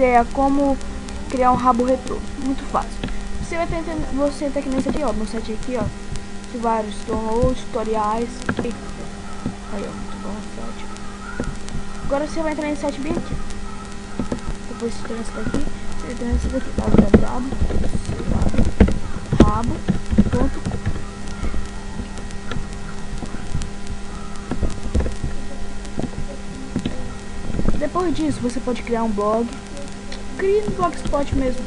é como criar um rabo retrô. Muito fácil. Você vai ter aqui nesse aqui, ó, no site aqui, ó, de vários tutoriais. Aí, ó, muito bom o site. Agora você vai entrar nesse site bem aqui. Depois você entra nesse daqui, você entra nesse daqui, www.rabo.com. Depois disso, você pode criar um blog. Crie no Blogspot mesmo.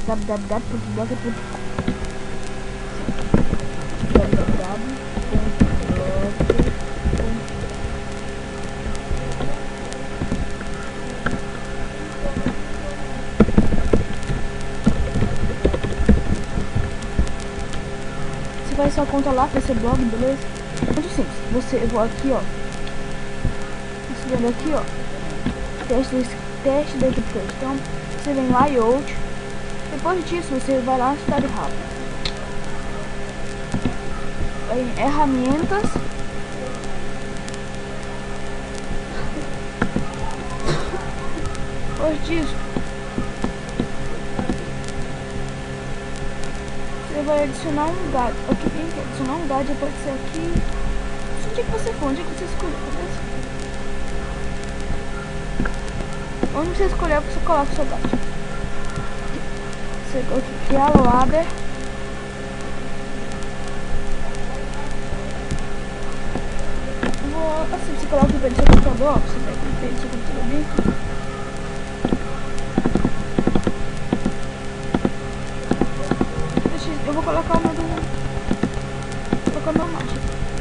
www.blog.com. Você faz sua conta lá, faz seu blog, beleza? Muito simples. Eu vou aqui, ó. Você vendo aqui, ó. Teste da então você vem lá e out. Depois disso você vai lá no estado rápido. Em ferramentas. Depois disso você vai adicionar um guide. Aqui tem que adicionar um guide, pode ser aqui. Onde que você for, onde que você escolher, beleza? Onde você escolher, você coloca o seu guide. Você coloca criar ladder. Assim, você coloca o IP do seu computador, você vai com o IP do seu computador bem. Eu vou colocar o meu do. Vou colocar o meu mágico.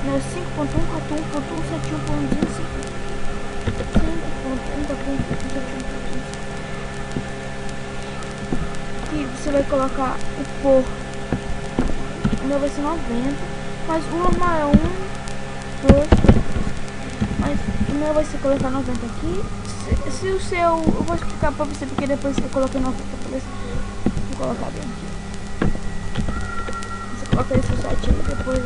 5.1.4.1.71.250. E você vai colocar o por. O meu vai ser 90, mas o normal é 1, 2, 3. Mas o meu vai ser colocar 90 aqui. Se o seu, eu vou explicar pra você porque depois eu coloquei 90, beleza? Vou colocar bem aqui. Você coloca esse site aí depois.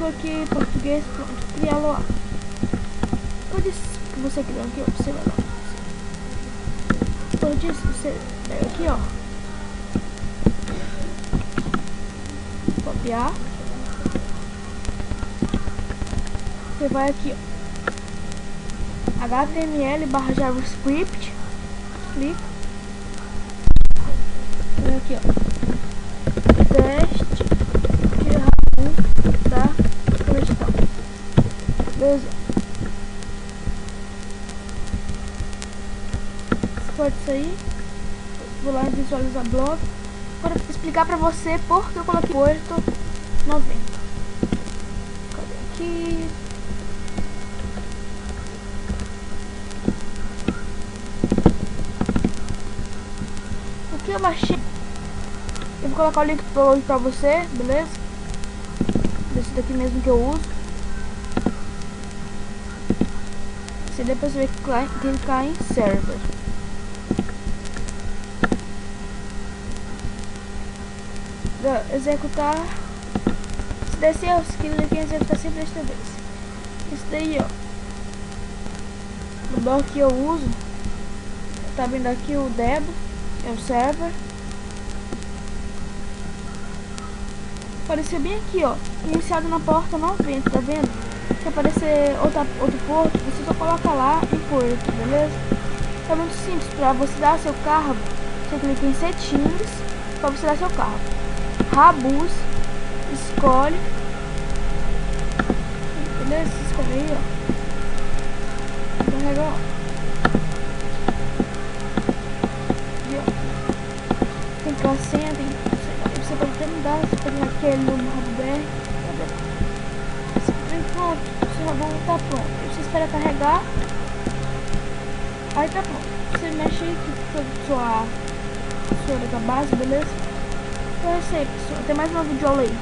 Aqui português, pronto, criá-lo lá. Depois disso que você criou aqui, ó, você vai lá. Depois disso você pega aqui, ó, copiar. Você vai aqui, ó, HTML/JavaScript, clica. Vem aqui, ó, teste da questão. Beleza? Você pode sair. Vou lá em visualizar blog para explicar pra você por que eu coloquei 8,90. Cadê aqui? O que eu baixei? Eu vou colocar o link pro download pra você, beleza? Desse daqui mesmo que eu uso. Você depois vai clicar em server. Executar. Se descer, os que aqui executar sempre desta vez. Isso daí, ó. O blog que eu uso. Tá vendo aqui o Debo, é o server. Aparecer bem aqui, ó, iniciado na porta 90, tá vendo? Se aparecer outro porto, você só coloca lá em porto, beleza? É muito simples, pra você dar seu cargo, você clica em settings, pra você dar seu cargo. Rabus, escolhe, beleza? Você escolhe aí, ó. Carrega, ó. E, ó. Tem que a senha, tem. Você pode até mudar, você pode ir aquele no hardware. Pronto, seu robô tá pronto. Você espera carregar. Aí tá pronto. Você mexe aí com sua database, beleza? Então é isso aí, pessoal. Até mais uma videoaula aí.